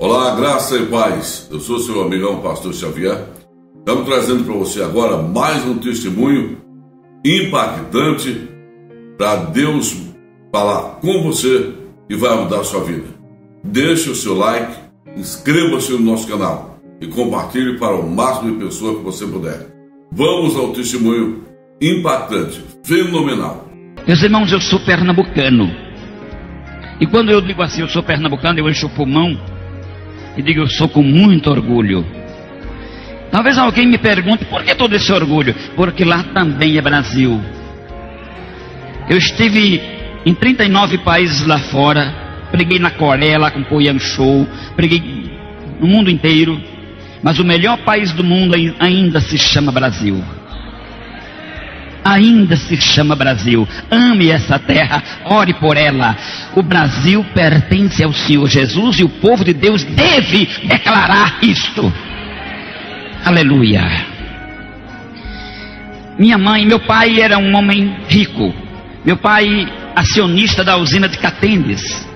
Olá, graça e paz. Eu sou seu amigão Pastor Xavier. Estamos trazendo para você agora mais um testemunho impactante para Deus falar com você e vai mudar a sua vida. Deixe o seu like, inscreva-se no nosso canal e compartilhe para o máximo de pessoas que você puder. Vamos ao testemunho impactante, fenomenal. Meus irmãos, eu sou pernambucano. E quando eu digo assim, eu sou pernambucano, eu encho o pulmão e digo, eu sou com muito orgulho. Talvez alguém me pergunte, por que todo esse orgulho? Porque lá também é Brasil. Eu estive em 39 países lá fora, preguei na Coreia, lá com Poyan Show, preguei no mundo inteiro, mas o melhor país do mundo ainda se chama Brasil. Ainda se chama Brasil. Ame essa terra, ore por ela. O Brasil pertence ao Senhor Jesus e o povo de Deus deve declarar isto. Aleluia. Meu pai era um homem rico. Meu pai, acionista da usina de Catendes,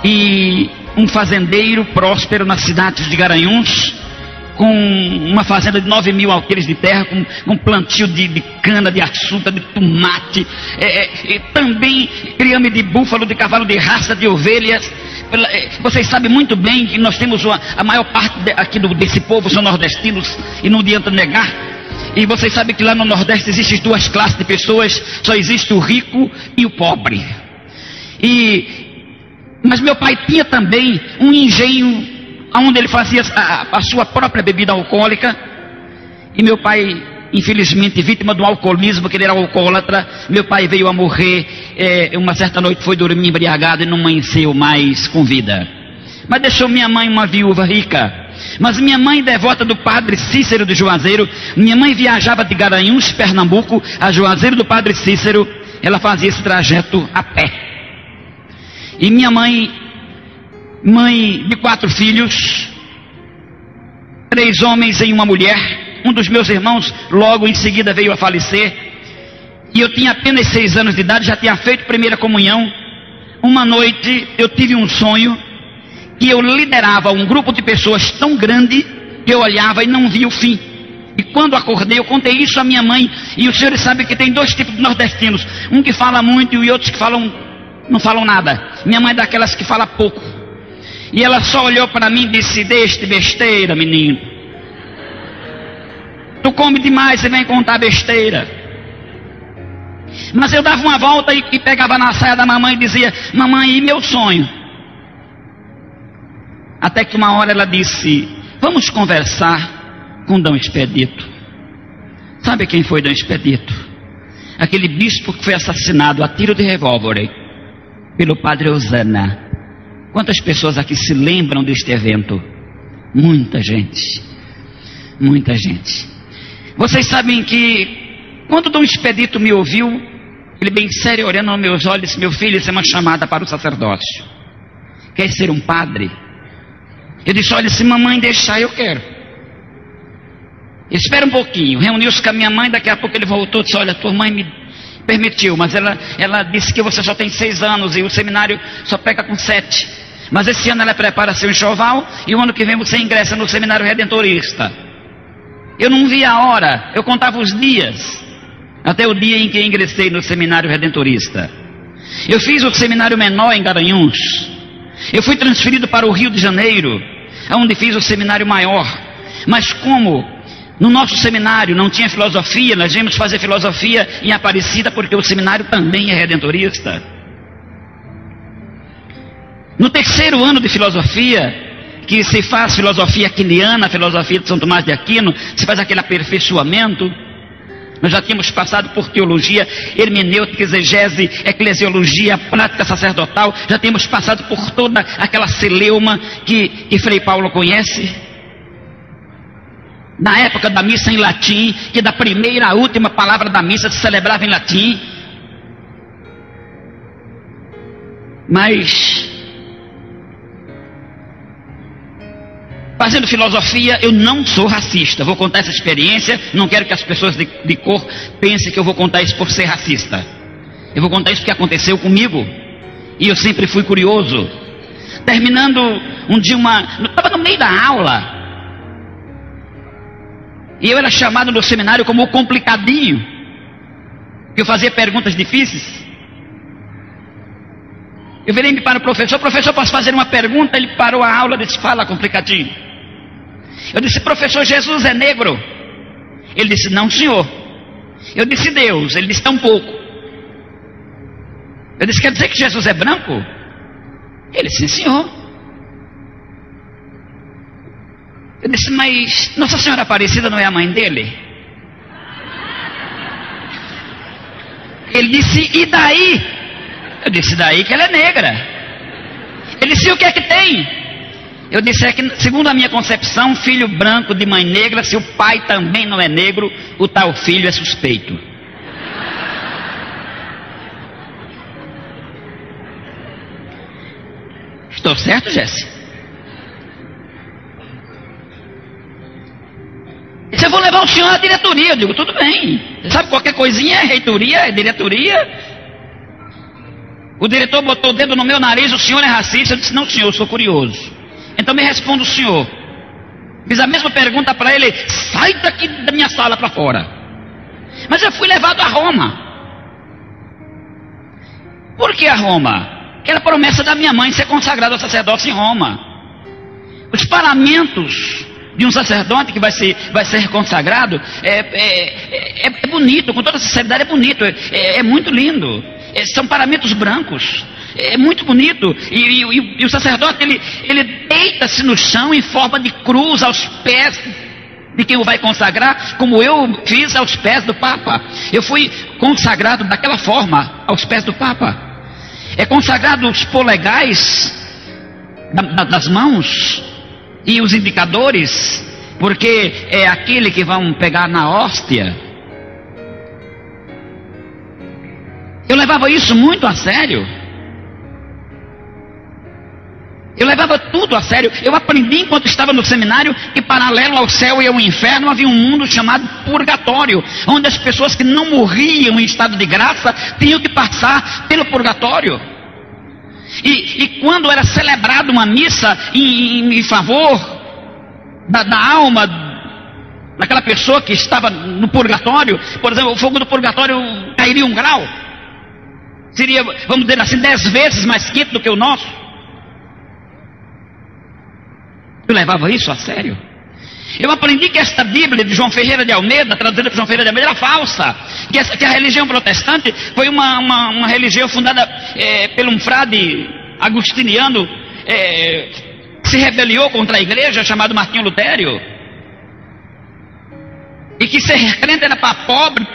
e um fazendeiro próspero na cidade de Garanhuns, com uma fazenda de 9.000 alqueires de terra, com plantio de cana, de açúcar, de tomate, e também criame de búfalo, de cavalo, de raça, de ovelhas. Vocês sabem muito bem que nós temos a maior parte aqui desse povo são nordestinos, e não adianta negar. E vocês sabem que lá no Nordeste existem duas classes de pessoas, só existe o rico e o pobre. Mas meu pai tinha também um engenho onde ele fazia a sua própria bebida alcoólica. E meu pai, infelizmente, vítima do alcoolismo, que ele era alcoólatra, meu pai veio a morrer, uma certa noite foi dormir embriagado e não amanheceu mais com vida. Mas deixou minha mãe uma viúva rica. Mas minha mãe, devota do padre Cícero de Juazeiro, minha mãe viajava de Garanhuns, Pernambuco, a Juazeiro do padre Cícero, ela fazia esse trajeto a pé. E minha mãe de 4 filhos, 3 homens e uma mulher. Um dos meus irmãos logo em seguida veio a falecer, e eu tinha apenas 6 anos de idade, já tinha feito primeira comunhão. Uma noite eu tive um sonho, e eu liderava um grupo de pessoas tão grande, que eu olhava e não via o fim. E quando acordei, eu contei isso à minha mãe, e os senhores sabem que tem 2 tipos de nordestinos, um que fala muito e outros que não falam nada. Minha mãe é daquelas que fala pouco. E ela só olhou para mim e disse, deixe besteira, menino. Tu come demais e vem contar besteira. Mas eu dava uma volta e pegava na saia da mamãe e dizia, mamãe, e meu sonho? Até que uma hora ela disse, vamos conversar com Dom Expedito. Sabe quem foi Dom Expedito? Aquele bispo que foi assassinado a tiro de revólver pelo padre Osana. Quantas pessoas aqui se lembram deste evento? Muita gente. Muita gente. Vocês sabem que quando Dom Expedito me ouviu, ele bem sério, olhando nos meus olhos, disse, meu filho, isso é uma chamada para o sacerdócio. Quer ser um padre? Eu disse, olha, se mamãe deixar, eu quero. Espera um pouquinho. Reuniu-se com a minha mãe, daqui a pouco ele voltou e disse, olha, tua mãe me permitiu, mas ela disse que você só tem 6 anos e o seminário só pega com 7. Mas esse ano ela prepara seu enxoval e o ano que vem você ingressa no seminário redentorista. Eu não vi a hora, eu contava os dias, até o dia em que ingressei no seminário redentorista. Eu fiz o seminário menor em Garanhuns. Eu fui transferido para o Rio de Janeiro, onde fiz o seminário maior. Mas como no nosso seminário não tinha filosofia, nós viemos fazer filosofia em Aparecida, porque o seminário também é redentorista. No 3º ano de filosofia, que se faz filosofia aquiniana, filosofia de São Tomás de Aquino, se faz aquele aperfeiçoamento. Nós já tínhamos passado por teologia, hermenêutica, exegese, eclesiologia, prática sacerdotal, já tínhamos passado por toda aquela celeuma que Frei Paulo conhece. Na época da missa em latim, que da primeira à última palavra da missa se celebrava em latim. Mas fazendo filosofia, eu não sou racista. Vou contar essa experiência, não quero que as pessoas de cor pensem que eu vou contar isso por ser racista. Eu vou contar isso porque aconteceu comigo. E eu sempre fui curioso. Terminando um dia, estava no meio da aula, e eu era chamado no seminário como o complicadinho, que eu fazia perguntas difíceis. Eu virei para o professor: professor, posso fazer uma pergunta? Ele parou a aula e disse: fala, complicadinho. Eu disse: professor, Jesus é negro? Ele disse: não, senhor. Eu disse: Deus? Ele disse: tão pouco. Eu disse: quer dizer que Jesus é branco? Ele disse: sim, senhor. Eu disse: mas Nossa Senhora Aparecida não é a mãe dele? Ele disse: e daí? Eu disse: daí que ela é negra. Ele disse: e o que é que tem? Eu disse: é que, segundo a minha concepção, filho branco de mãe negra, se o pai também não é negro, o tal filho é suspeito. Estou certo, Jesse? Se eu vou levar o senhor à diretoria, eu digo: tudo bem. Você sabe, qualquer coisinha é reitoria, é diretoria. O diretor botou o dedo no meu nariz: o senhor é racista? Eu disse: não, senhor, eu sou curioso. Então me responda o senhor. Fiz a mesma pergunta para ele: sai daqui da minha sala para fora. Mas eu fui levado a Roma. Por que a Roma? Que era a promessa da minha mãe ser consagrado ao sacerdócio em Roma. Os paramentos de um sacerdote que vai ser consagrado é bonito, com toda sinceridade, é bonito, é muito lindo. São paramentos brancos, é muito bonito. E o sacerdote ele deita-se no chão em forma de cruz aos pés de quem o vai consagrar, como eu fiz aos pés do Papa. Eu fui consagrado daquela forma aos pés do Papa. É consagrado os polegais das mãos e os indicadores, porque é aquele que vão pegar na hóstia. Eu levava isso muito a sério. Eu levava tudo a sério. Eu aprendi enquanto estava no seminário que paralelo ao céu e ao inferno havia um mundo chamado purgatório, onde as pessoas que não morriam em estado de graça tinham que passar pelo purgatório. E quando era celebrada uma missa em favor da alma daquela pessoa que estava no purgatório, por exemplo, o fogo do purgatório cairia 1 grau. Seria, vamos dizer assim, 10 vezes mais quente do que o nosso. Eu levava isso a sério. Eu aprendi que esta Bíblia de João Ferreira de Almeida, traduzida por João Ferreira de Almeida, era falsa. Que a religião protestante foi uma religião fundada por um frade agustiniano que se rebeliou contra a igreja, chamado Martinho Lutério. E que ser crente era para pobres,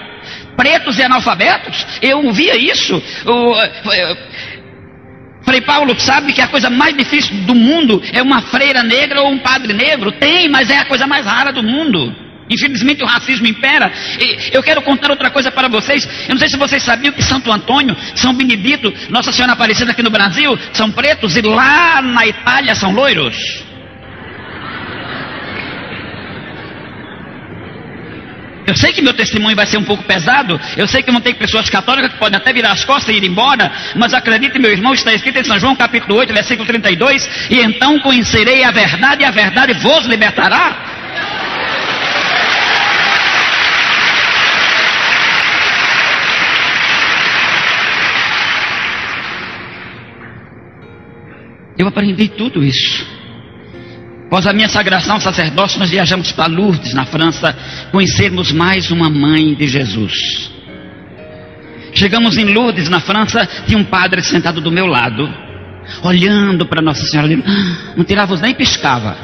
pretos e analfabetos. Eu ouvia isso. Frei Paulo sabe que a coisa mais difícil do mundo é uma freira negra ou um padre negro. Tem, mas é a coisa mais rara do mundo. Infelizmente o racismo impera. E eu quero contar outra coisa para vocês. Eu não sei se vocês sabiam que Santo Antônio, São Benedito, Nossa Senhora Aparecida aqui no Brasil são pretos e lá na Itália são loiros. Eu sei que meu testemunho vai ser um pouco pesado, eu sei que vão ter pessoas católicas que podem até virar as costas e ir embora, mas acredite, meu irmão, está escrito em São João capítulo 8, versículo 32, e então conhecerei a verdade, e a verdade vos libertará. Eu aprendi tudo isso. Após a minha sagração ao sacerdócio, nós viajamos para Lourdes, na França, conhecermos mais uma mãe de Jesus. Chegamos em Lourdes, na França, tinha um padre sentado do meu lado, olhando para Nossa Senhora, não tirava os nem piscava.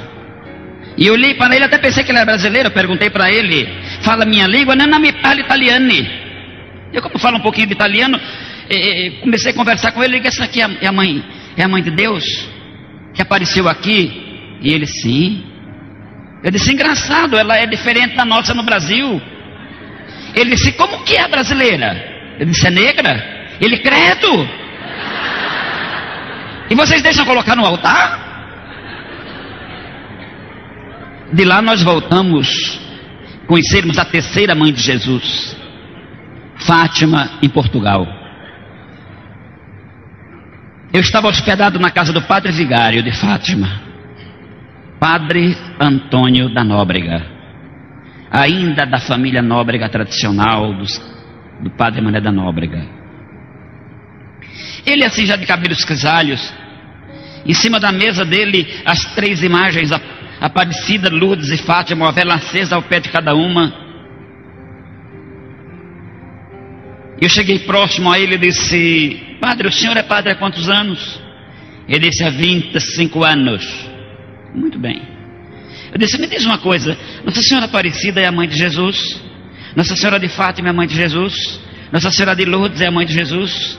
E eu olhei para ele, até pensei que ele era brasileiro, perguntei para ele: fala minha língua? Não me fala italiano. Eu, como falo um pouquinho de italiano, comecei a conversar com ele, e essa aqui é a mãe de Deus, que apareceu aqui. E ele: sim. Eu disse: engraçado, ela é diferente da nossa no Brasil. Ele disse: como que é a brasileira? Eu disse: é negra. Ele: credo. E vocês deixam colocar no altar? De lá nós voltamos conhecermos a terceira mãe de Jesus, Fátima, em Portugal. Eu estava hospedado na casa do padre vigário de Fátima, Padre Antônio da Nóbrega, ainda da família Nóbrega tradicional, do padre Mané da Nóbrega. Ele assim já de cabelos grisalhos, em cima da mesa dele as 3 imagens, Aparecida, Lourdes e Fátima, uma vela acesa ao pé de cada uma. Eu cheguei próximo a ele e disse: padre, o senhor é padre há quantos anos? Ele disse: há 25 anos. Muito bem. Eu disse: me diz uma coisa, Nossa Senhora Aparecida é a mãe de Jesus? Nossa Senhora de Fátima é a mãe de Jesus? Nossa Senhora de Lourdes é a mãe de Jesus?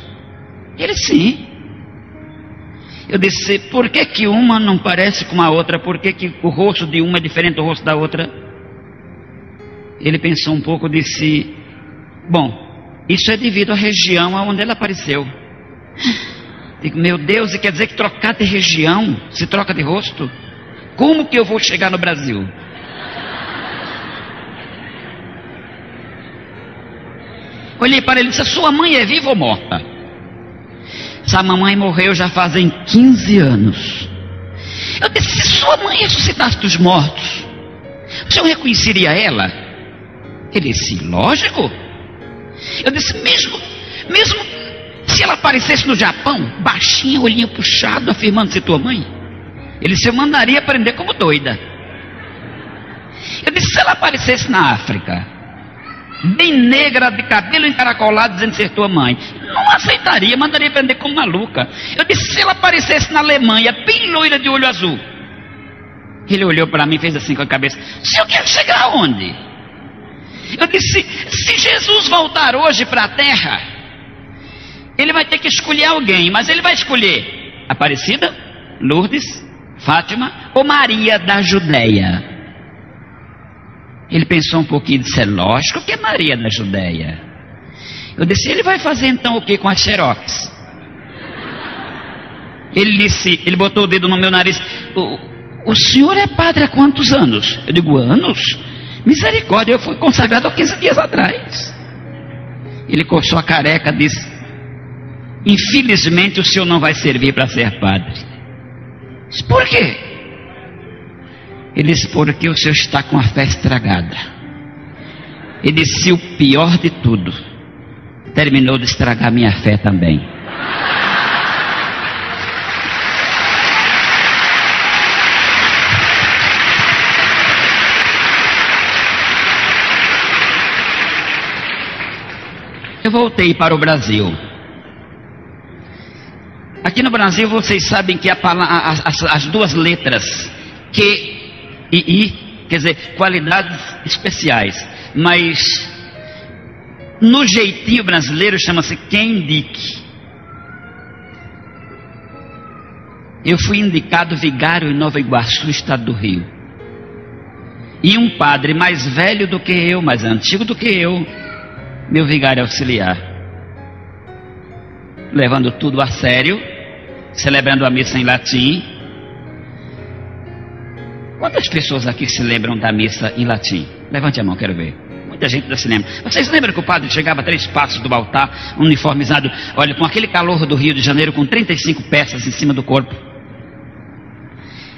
Ele: sim. Eu disse: por que que uma não parece com a outra? Por que que o rosto de uma é diferente do rosto da outra? Ele pensou um pouco e disse: bom, isso é devido à região onde ela apareceu. Digo: meu Deus, e quer dizer que trocar de região se troca de rosto? Como que eu vou chegar no Brasil? Olhei para ele e disse: a sua mãe é viva ou morta? Essa mamãe morreu já fazem 15 anos. Eu disse: se sua mãe ressuscitasse dos mortos, o senhor reconheceria ela? Ele disse: lógico. Eu disse: mesmo se ela aparecesse no Japão, baixinha, olhinho puxado, afirmando-se tua mãe? Ele disse: eu mandaria prender como doida. Eu disse: se ela aparecesse na África, bem negra, de cabelo encaracolado, dizendo ser tua mãe, não aceitaria, mandaria prender como maluca. Eu disse: se ela aparecesse na Alemanha, bem loira, de olho azul. Ele olhou para mim e fez assim com a cabeça: o senhor quer chegar aonde? Eu disse: se Jesus voltar hoje para a terra, ele vai ter que escolher alguém, mas ele vai escolher Aparecida, Lourdes, Fátima ou Maria da Judéia. Ele pensou um pouquinho e disse: é lógico que é Maria da Judéia. Eu disse: ele vai fazer então o que com as xerox? Ele disse, ele botou o dedo no meu nariz: o senhor é padre há quantos anos? Eu digo: anos? Misericórdia, eu fui consagrado há 15 dias atrás. Ele coçou a careca e disse: infelizmente o senhor não vai servir para ser padre. Eu disse: por quê? Ele disse: porque o senhor está com a fé estragada. Ele disse: o pior de tudo, terminou de estragar minha fé também. Eu voltei para o Brasil. Aqui no Brasil vocês sabem que as 2 letras Q e I, quer dizer, qualidades especiais, mas no jeitinho brasileiro chama-se quem indique. Eu fui indicado vigário em Nova Iguaçu, estado do Rio, e um padre mais velho do que eu, mais antigo do que eu, meu vigário auxiliar, levando tudo a sério, celebrando a missa em latim. Quantas pessoas aqui se lembram da missa em latim? Levante a mão, quero ver. Muita gente ainda se lembra. Vocês lembram que o padre chegava a 3 passos do altar, uniformizado, olha, com aquele calor do Rio de Janeiro, com 35 peças em cima do corpo?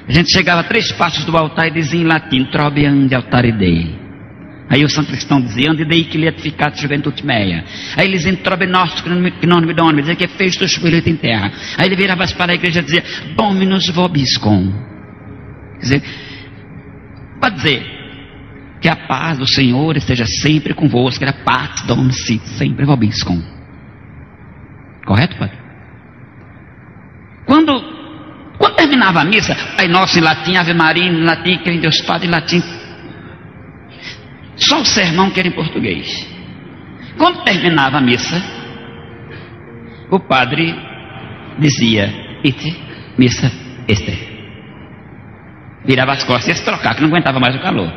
A gente chegava a 3 passos do altar e dizia em latim: trobe ande altare Dei. Aí o São Cristão dizia: ande Dei que lietificat juventude mea. Aí ele dizia: trobe nostro que non me done, dizia que fez do espírito em terra. Aí ele virava para a igreja e dizia: Dominus vobiscum. Quer dizer, pode dizer que a paz do Senhor esteja sempre convosco. Era pax Dominus sempre vobiscum. Correto, padre? Quando terminava a missa, Pai Nosso em latim, Ave Maria em latim, crê em Deus Padre em latim, só o sermão que era em português. Quando terminava a missa, o padre dizia: ite, missa este. Virava as costas e ia se trocar, que não aguentava mais o calor.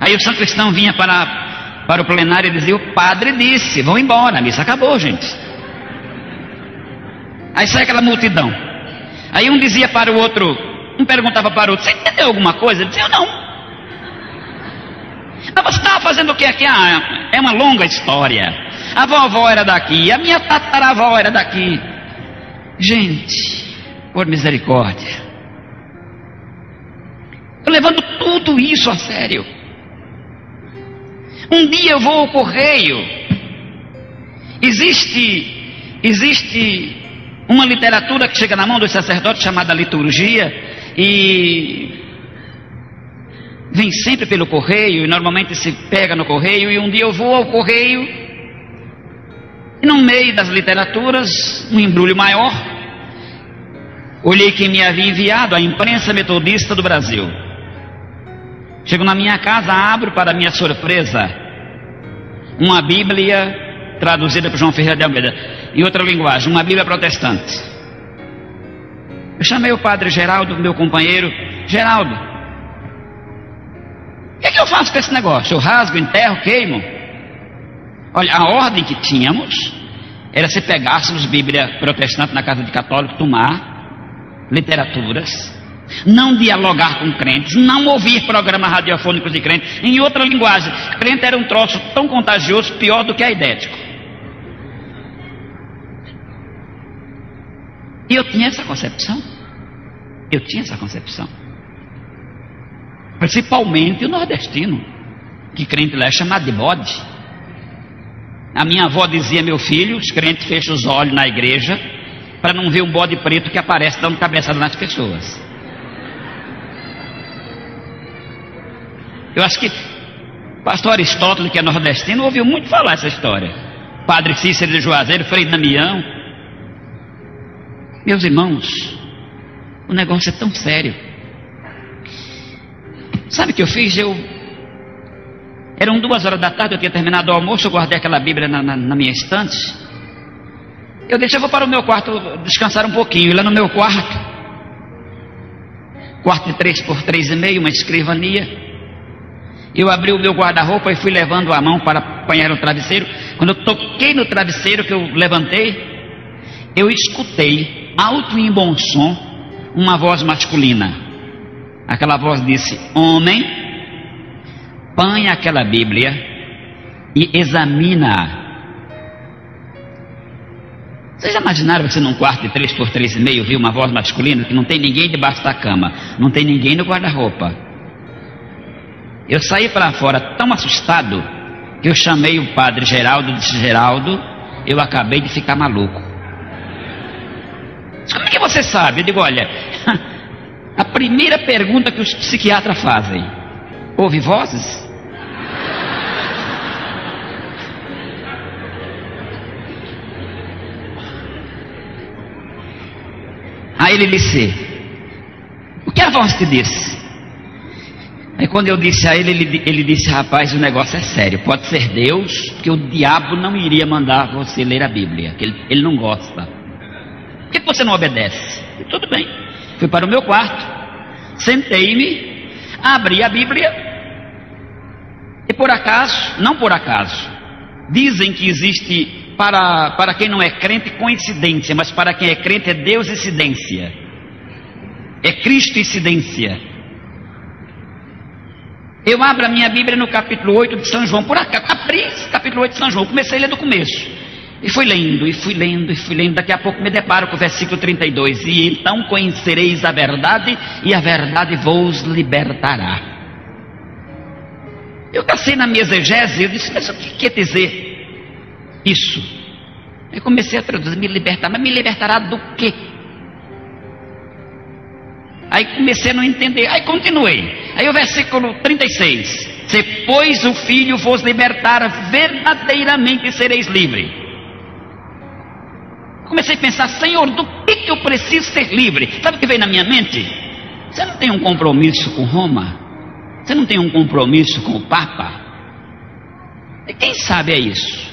Aí o São Cristão vinha para o plenário e dizia: o padre disse, vão embora, a missa acabou, gente. Aí sai aquela multidão. Aí um dizia para o outro, um perguntava para o outro: você entendeu alguma coisa? Ele dizia: eu não. Mas você estava fazendo o que aqui? Ah, é uma longa história. A vovó era daqui, a minha tataravó era daqui. Gente, por misericórdia, eu levando tudo isso a sério. Um dia eu vou ao correio. Existe uma literatura que chega na mão dos sacerdotes chamada liturgia e vem sempre pelo correio e normalmente se pega no correio. E um dia eu vou ao correio e no meio das literaturas, um embrulho maior, olhei quem me havia enviado: a imprensa metodista do Brasil. Chego na minha casa, abro, para minha surpresa, uma Bíblia traduzida por João Ferreira de Almeida, em outra linguagem, uma Bíblia protestante. Eu chamei o padre Geraldo, meu companheiro. Geraldo, o que é que eu faço com esse negócio? Eu rasgo, enterro, queimo? Olha, a ordem que tínhamos era se pegássemos Bíblia protestante na casa de católico, tomar literaturas, não dialogar com crentes, não ouvir programas radiofônicos de crentes em outra linguagem. Crente era um troço tão contagioso, pior do que aidético. E eu tinha essa concepção. Principalmente o nordestino, que crente lá é chamado de bode. A minha avó dizia: meu filho, os crentes fecham os olhos na igreja para não ver um bode preto que aparece dando cabeçada nas pessoas. Eu acho que pastor Aristóteles, que é nordestino, ouviu muito falar essa história. Padre Cícero de Juazeiro, Frei Damião. Meus irmãos, o negócio é tão sério. Sabe o que eu fiz? Eram 2h da tarde, eu tinha terminado o almoço, eu guardei aquela Bíblia na minha estante. Eu vou para o meu quarto descansar um pouquinho. E lá no meu quarto de 3x3,5, uma escrivania, eu abri o meu guarda-roupa e fui levando a mão para apanhar o travesseiro. Quando eu toquei no travesseiro, que eu levantei, eu escutei, alto e em bom som, uma voz masculina. Aquela voz disse: homem, põe aquela Bíblia e examina-a. Vocês já imaginaram você num quarto de 3x3,5 viu uma voz masculina que não tem ninguém debaixo da cama, não tem ninguém no guarda-roupa? Eu saí para fora tão assustado que eu chamei o padre Geraldo e disse: Geraldo, eu acabei de ficar maluco. Como é que você sabe? Eu digo: olha, a primeira pergunta que os psiquiatras fazem: ouve vozes? Aí ele disse: o que a voz te disse? Aí quando eu disse a ele, ele disse: rapaz, o negócio é sério, pode ser Deus, porque o diabo não iria mandar você ler a Bíblia, que ele não gosta. Por que você não obedece? E tudo bem. Fui para o meu quarto, sentei-me, abri a Bíblia, e por acaso, não por acaso, dizem que existe para quem não é crente coincidência, mas para quem é crente é Deus-incidência, é Cristo-incidência. Eu abro a minha Bíblia no capítulo 8 de São João, por acaso, abri esse capítulo 8 de São João, comecei a ler do começo. E fui lendo, daqui a pouco me deparo com o versículo 32. E então conhecereis a verdade, e a verdade vos libertará. Eu cacei na minha exegese, eu disse: mas o que quer dizer isso? Eu comecei a traduzir: me libertar, mas me libertará do quê? Aí comecei a não entender, aí continuei. Aí o versículo 36: se pois o Filho vos libertar, verdadeiramente sereis livres. Comecei a pensar: Senhor, do que eu preciso ser livre? Sabe o que veio na minha mente? Você não tem um compromisso com Roma? Você não tem um compromisso com o Papa? E quem sabe é isso?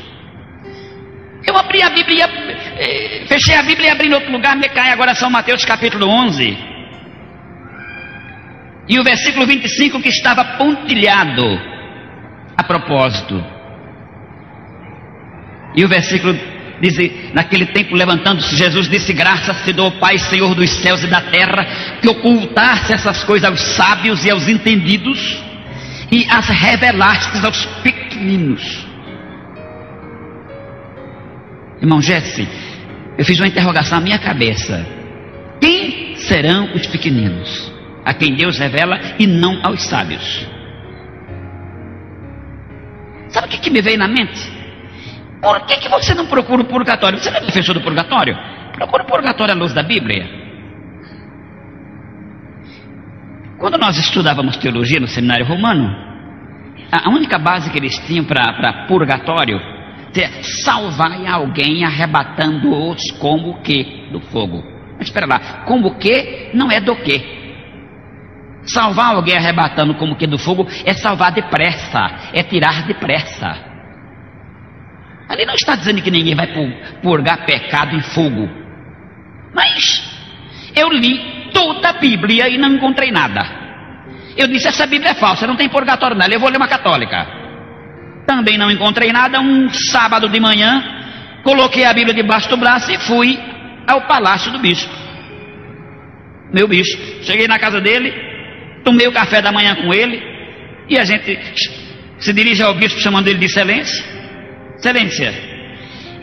Eu abri a Bíblia, fechei a Bíblia e abri em outro lugar, me cai agora São Mateus capítulo 11. E o versículo 25 que estava pontilhado a propósito. E o versículo diz: naquele tempo, levantando-se Jesus, disse: graças te dou, Pai, Senhor dos céus e da terra, que ocultaste essas coisas aos sábios e aos entendidos e as revelastes aos pequeninos. Irmão Jesse, eu fiz uma interrogação na minha cabeça: quem serão os pequeninos, a quem Deus revela e não aos sábios? Sabe o que me veio na mente? Por que você não procura o purgatório? Você não é defensor do purgatório? Procura o purgatório à luz da Bíblia. Quando nós estudávamos teologia no seminário romano, a única base que eles tinham para purgatório é salvar alguém arrebatando-os como o que? Do fogo. Mas espera lá, como o que não é do que. Salvar alguém arrebatando como que do fogo é salvar depressa, é tirar depressa. Ali não está dizendo que ninguém vai purgar pecado em fogo. Mas eu li toda a Bíblia e não encontrei nada. Eu disse: essa Bíblia é falsa, não tem purgatório nela, eu vou ler uma católica. Também não encontrei nada. Um sábado de manhã, coloquei a Bíblia debaixo do braço e fui ao palácio do bispo, meu bispo. Cheguei na casa dele, tomei o café da manhã com ele, e a gente se dirige ao bispo chamando ele de excelência. Excelência,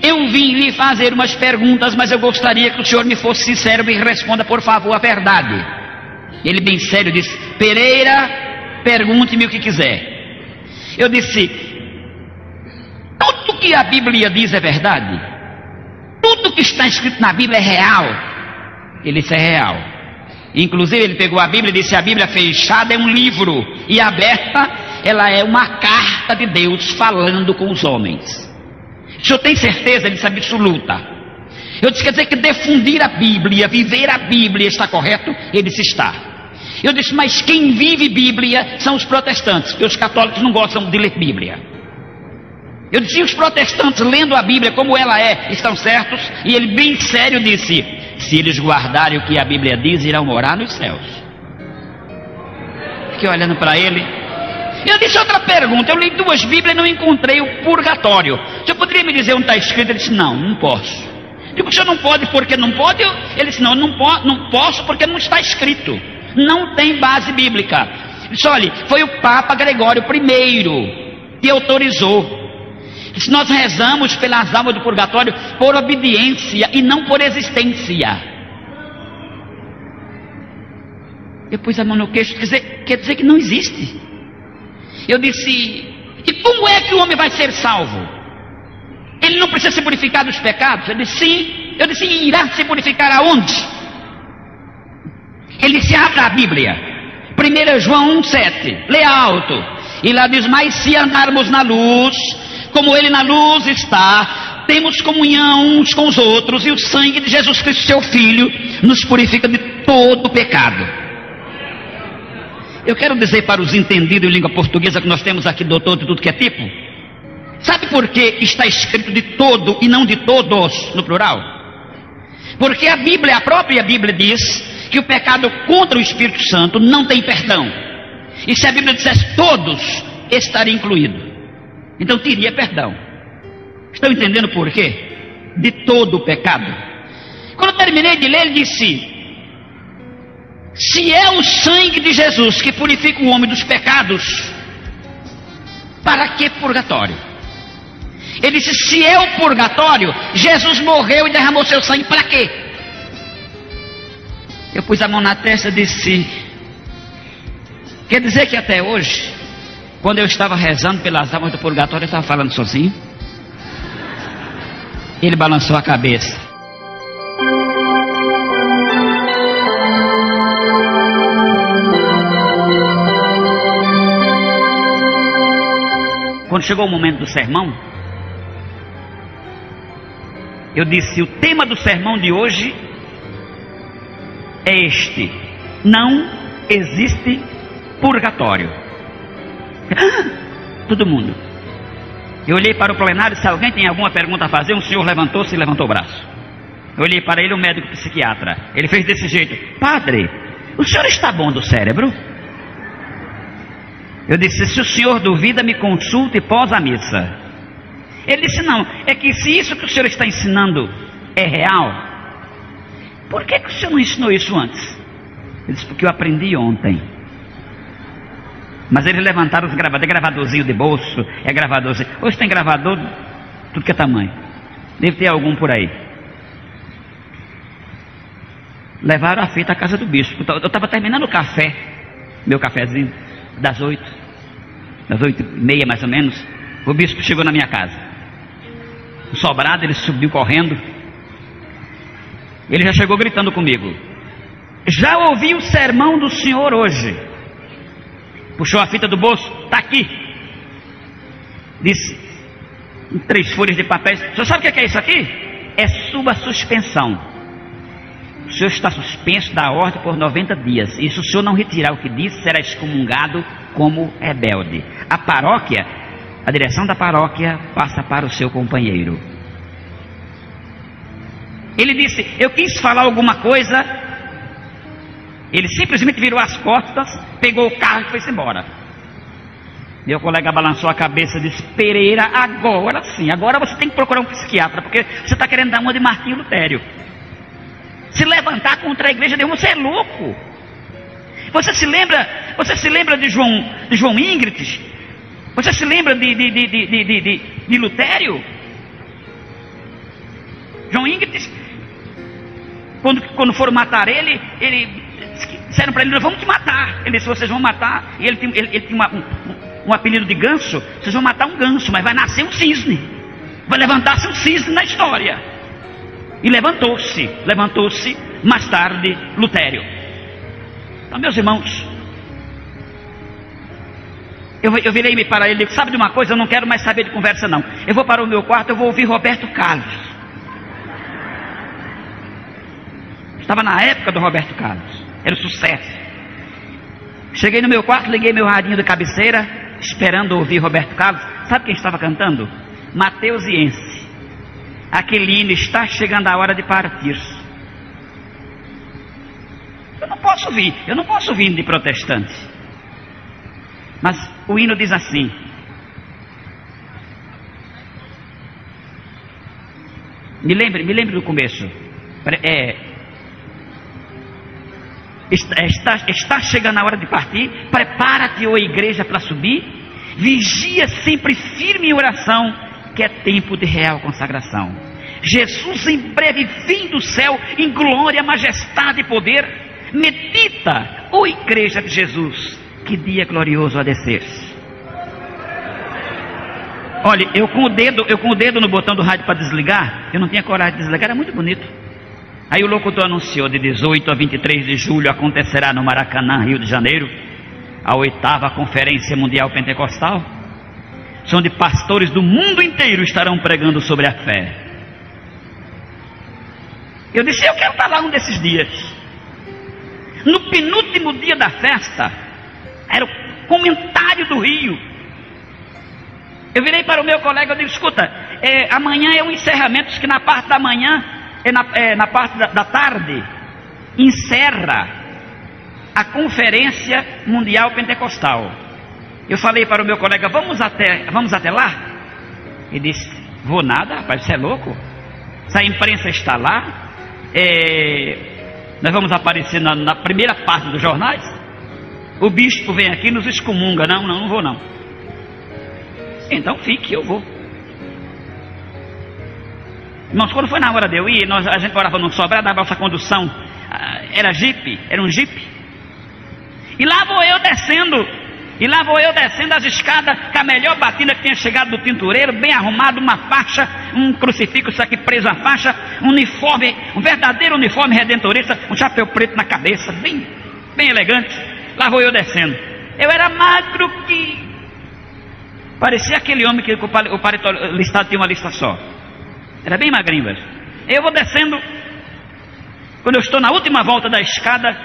eu vim lhe fazer umas perguntas, mas eu gostaria que o senhor me fosse sincero e me responda, por favor, a verdade. Ele, bem sério, disse: Pereira, pergunte-me o que quiser. Eu disse: tudo que a Bíblia diz é verdade? Tudo que está escrito na Bíblia é real? Ele disse: é real. Inclusive ele pegou a Bíblia e disse: a Bíblia fechada é um livro, e aberta ela é uma carta de Deus falando com os homens. O senhor tem certeza? Ele disse: absoluta. Eu disse: quer dizer que difundir a Bíblia, viver a Bíblia está correto? Ele disse: está. Eu disse: mas quem vive Bíblia são os protestantes, porque os católicos não gostam de ler Bíblia. Eu disse: os protestantes lendo a Bíblia como ela é, estão certos? E ele, bem sério, disse: se eles guardarem o que a Bíblia diz, irão morar nos céus. Fiquei olhando para ele. Eu disse: outra pergunta, eu li 2 Bíblias e não encontrei o purgatório. O senhor poderia me dizer onde está escrito? Ele disse: não, não posso. Eu digo: o senhor não pode porque não pode? Ele disse: não, não posso porque não está escrito. Não tem base bíblica. Ele disse: olha, foi o Papa Gregório I que autorizou. Ele disse: nós rezamos pelas almas do purgatório por obediência e não por existência. Eu pus a mão no queixo, quer dizer que não existe. Eu disse: e como é que o homem vai ser salvo? Ele não precisa se purificar dos pecados? Ele disse: sim. Eu disse: irá se purificar aonde? Ele disse: abra a Bíblia, 1 João 1,7, lê alto, e lá diz: mas se andarmos na luz, como ele na luz está, temos comunhão uns com os outros, e o sangue de Jesus Cristo, seu Filho, nos purifica de todo pecado. Eu quero dizer para os entendidos em língua portuguesa que nós temos aqui doutor de tudo que é tipo. Sabe por que está escrito de todo e não de todos no plural? Porque a Bíblia, a própria Bíblia diz que o pecado contra o Espírito Santo não tem perdão. E se a Bíblia dissesse todos, estaria incluído. Então teria perdão. Estão entendendo por quê? De todo o pecado. Quando eu terminei de ler, ele disse: se é o sangue de Jesus que purifica o homem dos pecados, para que purgatório? Ele disse: se é o purgatório, Jesus morreu e derramou seu sangue, para quê? Eu pus a mão na testa e disse: quer dizer que até hoje, quando eu estava rezando pelas almas do purgatório, eu estava falando sozinho? Ele balançou a cabeça. Quando chegou o momento do sermão, eu disse: o tema do sermão de hoje é este: não existe purgatório. Todo mundo. Eu olhei para o plenário, se alguém tem alguma pergunta a fazer, um senhor levantou-se e levantou o braço. Eu olhei para ele, um médico psiquiatra. Ele fez desse jeito: padre, o senhor está bom do cérebro? Eu disse: se o senhor duvida, me consulte pós a missa. Ele disse: não, é que se isso que o senhor está ensinando é real, por que o senhor não ensinou isso antes? Ele disse: porque eu aprendi ontem. Mas eles levantaram os gravadores, é gravadorzinho de bolso, é gravadorzinho. Hoje tem gravador, tudo que é tamanho. Deve ter algum por aí. Levaram a fita à casa do bispo. Eu estava terminando o café, meu cafezinho, das 8h30 mais ou menos. O bispo chegou na minha casa. O sobrado, ele subiu correndo. Ele já chegou gritando comigo: já ouvi o sermão do senhor hoje. Puxou a fita do bolso: está aqui. Disse, em 3 folhas de papel: o senhor sabe o que é isso aqui? É sua suspensão. O senhor está suspenso da ordem por 90 dias. E se o senhor não retirar o que disse, será excomungado como rebelde. A paróquia, a direção da paróquia passa para o seu companheiro. Ele disse: eu quis falar alguma coisa. Ele simplesmente virou as costas, pegou o carro e foi-se embora. Meu colega balançou a cabeça e disse: Pereira, agora sim, agora você tem que procurar um psiquiatra, porque você está querendo dar uma de Martinho Lutério. Se levantar contra a igreja de Deus, você é louco. Você se lembra de João Ingrid? Você se lembra de Lutério? João Ingrid, quando foram matar ele disseram para ele: nós vamos te matar. Ele disse: vocês vão matar. E ele tinha um apelido de ganso. Vocês vão matar um ganso, mas vai nascer um cisne. Vai levantar-se um cisne na história. E levantou-se mais tarde Lutério. Então, meus irmãos, eu virei-me para ele e disse: sabe de uma coisa, eu não quero mais saber de conversa não. Eu vou para o meu quarto, eu vou ouvir Roberto Carlos. Estava na época do Roberto Carlos, era o sucesso. Cheguei no meu quarto, liguei meu radinho de cabeceira, esperando ouvir Roberto Carlos. Sabe quem estava cantando? Mateusiense. Aquele hino: está chegando a hora de partir. Eu não posso ouvir hino de protestante. Mas o hino diz assim: me lembre do começo. Está chegando a hora de partir. Prepara-te, ó igreja, para subir. Vigia sempre firme em oração, que é tempo de real consagração. Jesus em breve vem do céu, em glória, majestade e poder. Medita, ó igreja de Jesus, que dia glorioso a descer. Olha, eu com o dedo no botão do rádio para desligar, eu não tinha coragem de desligar, era muito bonito. Aí o locutor anunciou: de 18 a 23 de julho acontecerá no Maracanã, Rio de Janeiro, a 8ª Conferência Mundial Pentecostal, onde pastores do mundo inteiro estarão pregando sobre a fé. Eu disse: eu quero estar lá um desses dias. No penúltimo dia da festa, era o comentário do Rio. Eu virei para o meu colega e disse: escuta, amanhã é um encerramento, que na parte da manhã, na parte da tarde, encerra a Conferência Mundial Pentecostal. Eu falei para o meu colega: vamos até lá? Ele disse: vou nada, rapaz, você é louco? Se a imprensa está lá, nós vamos aparecer na primeira parte dos jornais. O bispo vem aqui e nos excomunga. Não vou não. Então fique, eu vou. Irmãos, quando foi na hora de eu ir, a gente morava num sobrado, da nossa condução era um jipe. E lá vou eu descendo as escadas, com a melhor batida que tinha chegado do tintureiro, bem arrumado, uma faixa, um crucifixo aqui preso à faixa, um uniforme, um verdadeiro uniforme redentorista, um chapéu preto na cabeça, bem elegante. Lá vou eu descendo. Eu era magro que parecia aquele homem que o paletó listado tinha uma lista só. Era bem magrinho, velho. Eu vou descendo. Quando eu estou na última volta da escada,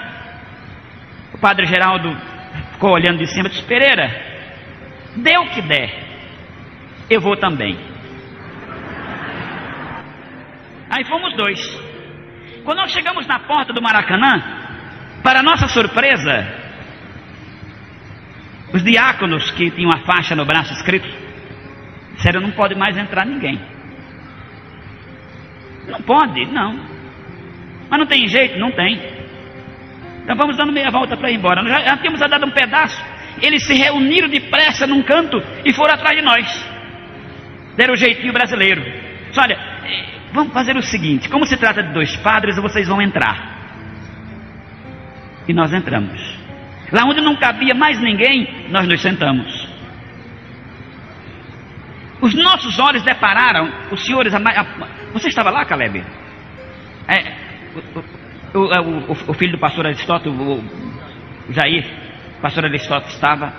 o padre Geraldo ficou olhando de cima e disse: Pereira, dê o que der, eu vou também. Aí fomos dois. Quando nós chegamos na porta do Maracanã, para nossa surpresa, os diáconos que tinham a faixa no braço escrito disseram: não pode mais entrar ninguém. Não pode? Não. Mas não tem jeito? Não tem. Então vamos dando meia volta para ir embora. Nós já tínhamos andado um pedaço. Eles se reuniram depressa num canto e foram atrás de nós. Deram o jeitinho brasileiro. Disse: olha, vamos fazer o seguinte: como se trata de 2 padres, vocês vão entrar. E nós entramos. Lá onde não cabia mais ninguém, nós nos sentamos. Os nossos olhos depararam, os senhores... Você estava lá, Caleb? O filho do pastor Aristóteles, o Jair, o pastor Aristóteles estava.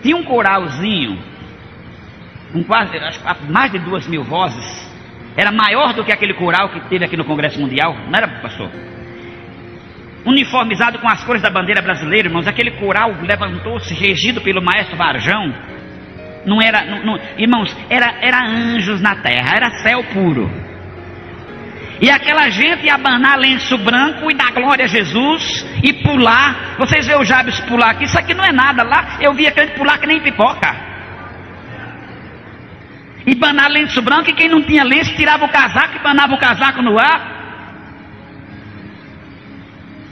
Tinha um coralzinho, mais de 2.000 vozes. Era maior do que aquele coral que teve aqui no Congresso Mundial, não era, pastor? Uniformizado com as cores da bandeira brasileira, irmãos. Aquele coral levantou-se, regido pelo maestro Varjão. Não era, irmãos, era anjos na terra, era céu puro. E aquela gente ia abanar lenço branco e dar glória a Jesus e pular. Vocês veem o Jabes pular aqui, isso aqui não é nada. Lá eu via aquele pular que nem pipoca. E abanar lenço branco, e quem não tinha lenço tirava o casaco e banava o casaco no ar.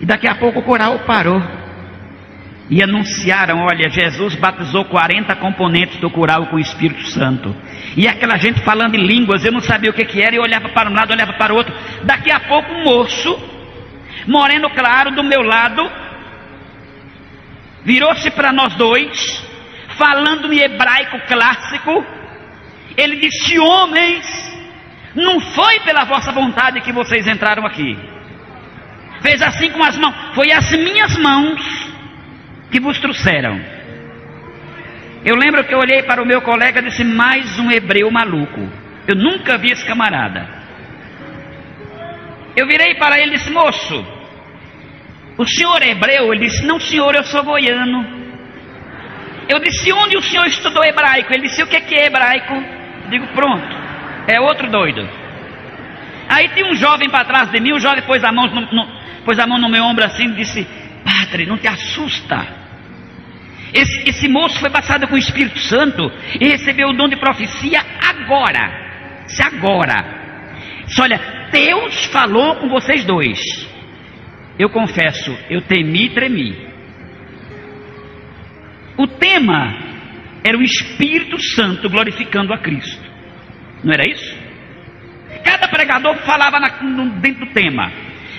E daqui a pouco o coral parou. E anunciaram, olha, Jesus batizou 40 componentes do coral com o Espírito Santo. E aquela gente falando em línguas, eu não sabia o que era, e olhava para um lado, olhava para o outro. Daqui a pouco um moço, moreno claro, do meu lado, virou-se para nós dois, falando em hebraico clássico. Ele disse: homens, não foi pela vossa vontade que vocês entraram aqui. Fez assim com as mãos, foi as minhas mãos que vos trouxeram. Eu lembro que eu olhei para o meu colega e disse: mais um hebreu maluco. Eu nunca vi esse camarada. Eu virei para ele e disse: moço, o senhor é hebreu? Ele disse: não, senhor, eu sou goiano. Eu disse: onde o senhor estudou hebraico? Ele disse: o que é hebraico? Eu digo: pronto, é outro doido. Aí tinha um jovem para trás de mim. O jovem pôs a mão no meu ombro assim e disse: padre, não te assusta. Esse moço foi batizado com o Espírito Santo e recebeu o dom de profecia agora. Se agora. Olha, Deus falou com vocês dois. Eu confesso, eu temi e tremi. O tema era o Espírito Santo glorificando a Cristo. Não era isso? Cada pregador falava dentro do tema.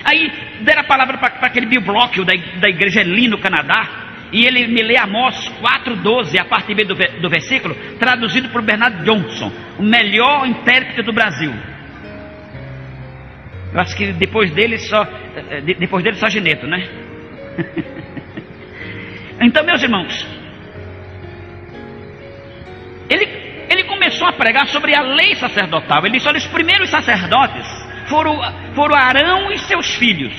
Aí deram a palavra para aquele Bill Block da igreja Eli no Canadá. E ele me lê Amós 4,12, a parte B do versículo, traduzido por Bernard Johnson, o melhor intérprete do Brasil. Eu acho que depois dele só Gineto, né? Então, meus irmãos, ele começou a pregar sobre a lei sacerdotal. Ele disse: olha, os primeiros sacerdotes foram Arão e seus filhos.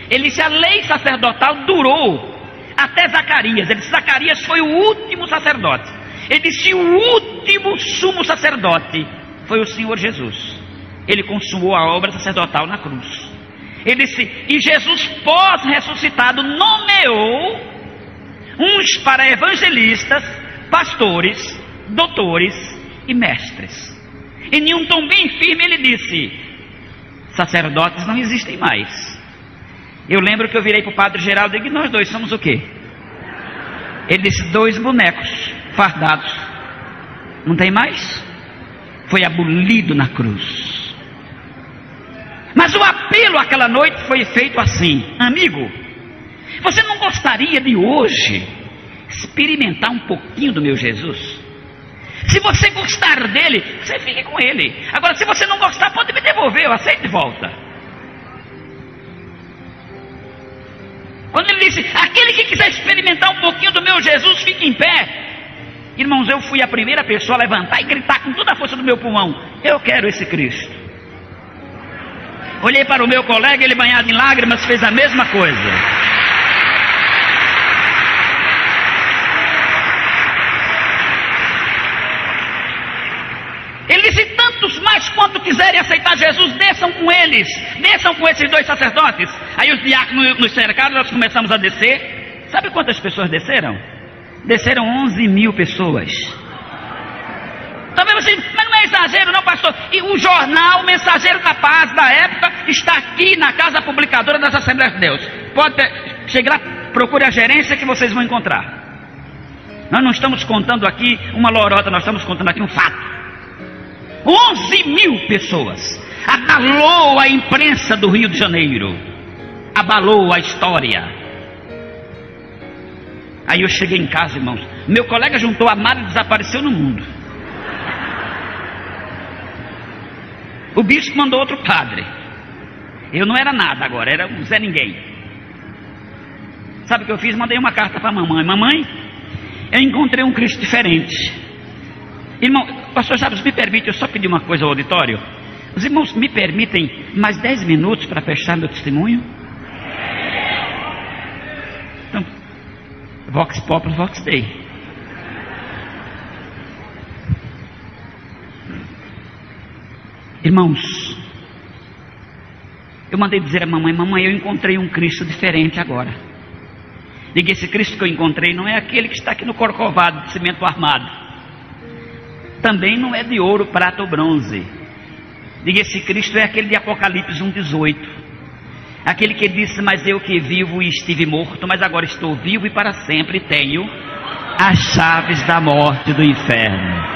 Ele disse: a lei sacerdotal durou até Zacarias. Ele disse: Zacarias foi o último sacerdote. Ele disse: o último sumo sacerdote foi o Senhor Jesus. Ele consumou a obra sacerdotal na cruz. Ele disse: e Jesus, pós-ressuscitado, nomeou uns para evangelistas, pastores, doutores e mestres. Em um tom bem firme ele disse: sacerdotes não existem mais. Eu lembro que eu virei para o padre Geraldo e disse: nós dois somos o quê? Ele disse: 2 bonecos fardados. Não tem mais? Foi abolido na cruz. Mas o apelo aquela noite foi feito assim: amigo, você não gostaria de hoje experimentar um pouquinho do meu Jesus? Se você gostar dele, você fique com ele. Agora, se você não gostar, pode me devolver, eu aceito de volta. Quando ele disse: aquele que quiser experimentar um pouquinho do meu Jesus, fique em pé. Irmãos, eu fui a primeira pessoa a levantar e gritar com toda a força do meu pulmão: eu quero esse Cristo. Olhei para o meu colega, ele banhado em lágrimas, fez a mesma coisa. Ele disse: tantos mais quanto quiserem aceitar Jesus, desçam com eles, desçam com esses 2 sacerdotes. Aí os diáconos nos cercaram, nós começamos a descer. Sabe quantas pessoas desceram? Desceram 11.000 pessoas. Talvez você, mas não é exagero não, pastor. E o jornal Mensageiro da Paz da época está aqui na casa publicadora das Assembleias de Deus. Pode chegar lá, procure a gerência que vocês vão encontrar. Nós não estamos contando aqui uma lorota, nós estamos contando aqui um fato. 11.000 pessoas. Abalou a imprensa do Rio de Janeiro. abalou a história. Aí eu cheguei em casa, irmãos, meu colega juntou a mala e desapareceu no mundo. O bispo mandou outro padre. Eu não era nada agora, era um Zé Ninguém. Sabe o que eu fiz? Mandei uma carta para a mamãe. Mamãe, eu encontrei um Cristo diferente. Irmão, pastor Jabes, me permite, eu só pedi uma coisa ao auditório. Os irmãos me permitem mais 10 minutos para fechar meu testemunho? Então, Vox Populi, Vox Dei. Irmãos, eu mandei dizer à mamãe: mamãe, eu encontrei um Cristo diferente agora. Diga, esse Cristo que eu encontrei não é aquele que está aqui no Corcovado de cimento armado. Também não é de ouro, prata ou bronze. Diga, esse Cristo é aquele de Apocalipse 1,18. Aquele que disse: mas eu que vivo e estive morto, mas agora estou vivo e para sempre tenho as chaves da morte e do inferno.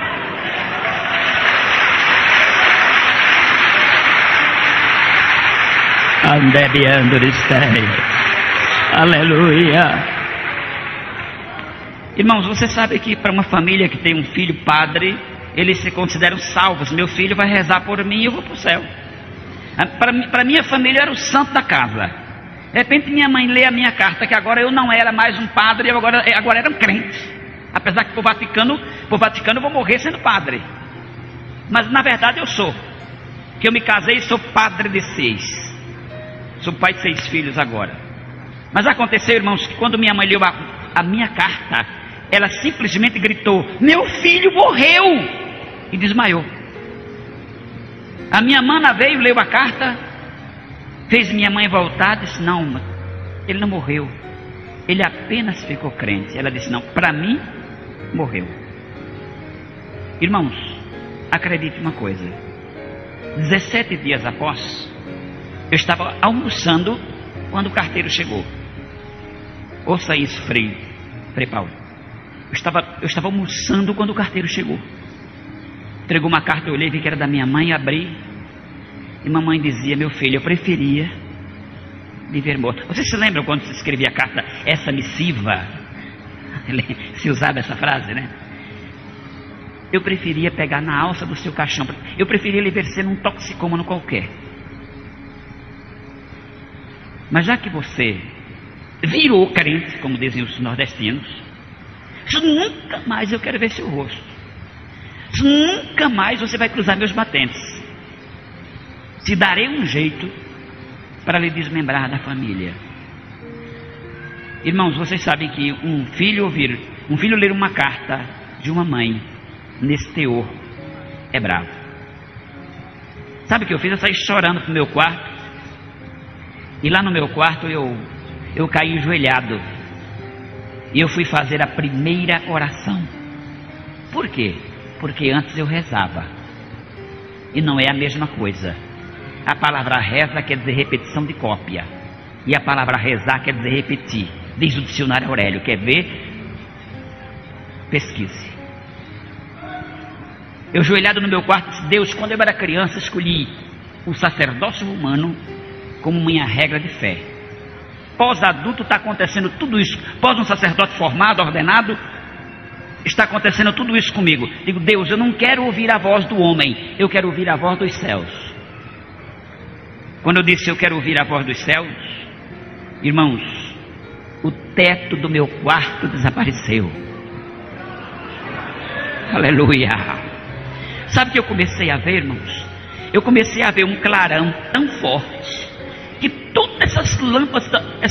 Aleluia. Irmãos, você sabe que para uma família que tem um filho padre, eles se consideram salvos. Meu filho vai rezar por mim e eu vou para o céu. Para minha família eu era o santo da casa. De repente minha mãe lê a minha carta que agora eu não era mais um padre, eu agora era um crente. Apesar que por Vaticano eu vou morrer sendo padre. Mas na verdade eu sou. Que eu me casei e sou padre de 6. Sou pai de 6 filhos agora. Mas aconteceu, irmãos, que quando minha mãe leu a minha carta, ela simplesmente gritou: meu filho morreu! E desmaiou. A minha mana veio, leu a carta, fez minha mãe voltar, disse: não, ele não morreu, ele apenas ficou crente. Ela disse: não, para mim morreu. Irmãos, acredite uma coisa, 17 dias após, eu estava almoçando quando o carteiro chegou. Ouça isso, Frei Paulo. Eu estava almoçando quando o carteiro chegou. Entregou uma carta, eu olhei, vi que era da minha mãe, abri. E mamãe dizia: meu filho, eu preferia viver morto. Vocês se lembram quando se escrevia a carta, essa missiva? Se usava essa frase, né? Eu preferia pegar na alça do seu caixão. Eu preferia lhe ver sendo um toxicômano qualquer. Mas já que você virou crente, como dizem os nordestinos, nunca mais eu quero ver seu rosto. Nunca mais você vai cruzar meus batentes. Te darei um jeito para lhe desmembrar da família. Irmãos, vocês sabem que um filho ler uma carta de uma mãe nesse teor é bravo. Sabe o que eu fiz? Eu saí chorando para o meu quarto. E lá no meu quarto eu caí enjoelhado. E eu fui fazer a primeira oração. Por quê? Porque antes eu rezava. E não é a mesma coisa. A palavra reza quer dizer repetição de cópia. E a palavra rezar quer dizer repetir. Diz o dicionário Aurélio. Quer ver? Pesquise. Eu ajoelhado no meu quarto disse: Deus, quando eu era criança escolhi o sacerdócio romano como minha regra de fé. Pós-adulto está acontecendo tudo isso. Pós um sacerdote formado, ordenado, está acontecendo tudo isso comigo. Digo: Deus, eu não quero ouvir a voz do homem, eu quero ouvir a voz dos céus. Quando eu disse eu quero ouvir a voz dos céus, irmãos, o teto do meu quarto desapareceu. Aleluia. Sabe o que eu comecei a ver, irmãos? Eu comecei a ver um clarão tão forte que todas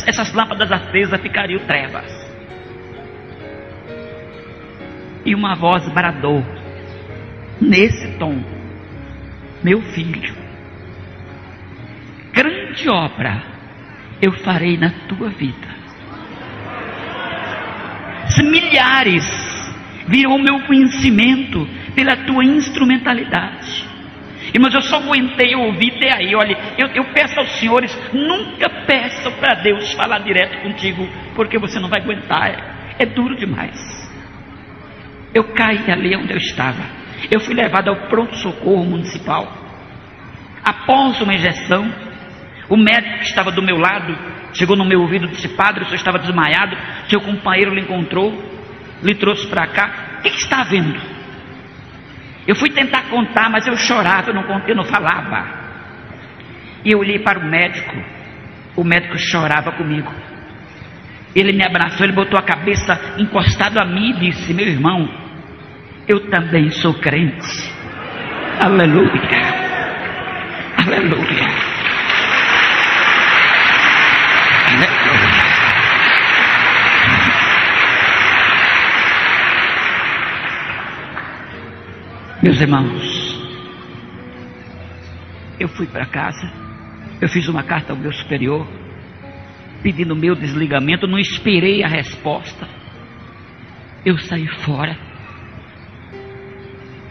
essas lâmpadas acesas ficariam trevas. E uma voz bradou nesse tom: meu filho, grande obra eu farei na tua vida. Se milhares viram o meu conhecimento pela tua instrumentalidade. Mas eu só aguentei ouvir até aí. Olha, eu peço aos senhores, nunca peçam para Deus falar direto contigo, porque você não vai aguentar, é duro demais. Eu caí ali onde eu estava. Eu fui levado ao pronto-socorro municipal. Após uma injeção, o médico que estava do meu lado chegou no meu ouvido e disse: padre, o senhor estava desmaiado, seu companheiro lhe encontrou, lhe trouxe para cá, o que está havendo? Eu fui tentar contar, mas eu chorava, eu não falava. E eu olhei para o médico chorava comigo. Ele me abraçou, ele botou a cabeça encostado a mim e disse: meu irmão, eu também sou crente. Aleluia, aleluia, aleluia. Meus irmãos, eu fui para casa, eu fiz uma carta ao meu superior, pedindo o meu desligamento, não esperei a resposta, eu saí fora.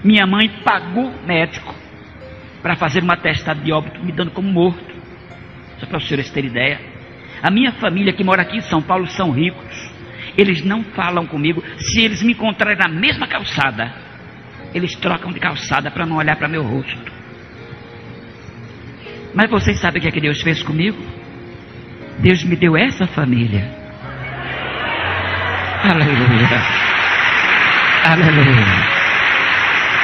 Minha mãe pagou médico para fazer um atestado de óbito, me dando como morto, só para os senhores terem ideia. A minha família que mora aqui em São Paulo são ricos, eles não falam comigo. Se eles me encontrarem na mesma calçada, eles trocam de calçada para não olhar para meu rosto. Mas vocês sabem o que é que Deus fez comigo? Deus me deu essa família. Aleluia, aleluia.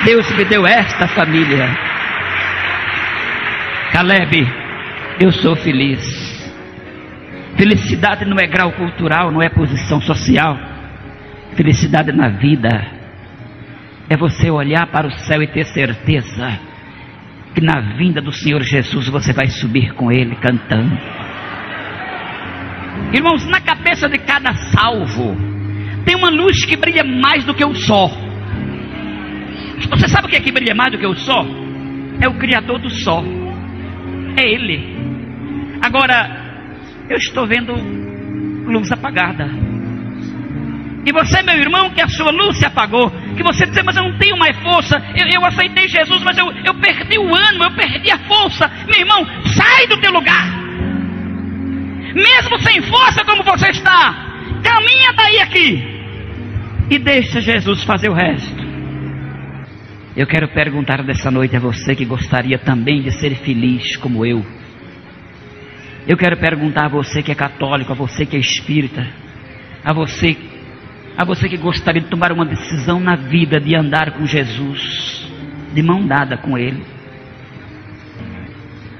Deus me deu esta família. Caleb, eu sou feliz. Felicidade não é grau cultural, não é posição social. Felicidade na vida é você olhar para o céu e ter certeza que na vinda do Senhor Jesus você vai subir com Ele cantando. Irmãos, na cabeça de cada salvo tem uma luz que brilha mais do que o sol. Você sabe o que é que brilha mais do que o sol? É o Criador do sol. É Ele. Agora, eu estou vendo luz apagada. E você, meu irmão, que a sua luz se apagou, que você diz: mas eu não tenho mais força, eu aceitei Jesus, mas eu perdi o ânimo, eu perdi a força. Meu irmão, sai do teu lugar. Mesmo sem força como você está, caminha daí aqui e deixa Jesus fazer o resto. Eu quero perguntar dessa noite a você que gostaria também de ser feliz como eu. Eu quero perguntar a você que é católico, a você que é espírita, a você que gostaria de tomar uma decisão na vida de andar com Jesus, de mão dada com Ele.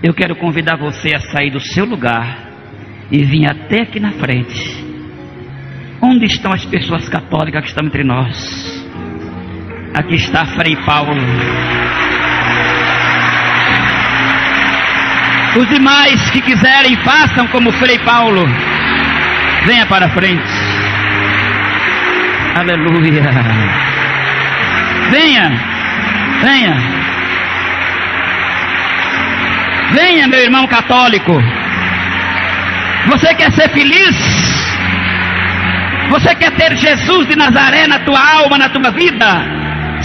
Eu quero convidar você a sair do seu lugar e vir até aqui na frente. Onde estão as pessoas católicas que estão entre nós? Aqui está Frei Paulo. Os demais que quiserem, façam como Frei Paulo. Venha para a frente. Aleluia. Venha, venha. Venha, meu irmão católico. Você quer ser feliz? Você quer ter Jesus de Nazaré na tua alma, na tua vida?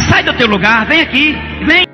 Sai do teu lugar, vem aqui, vem.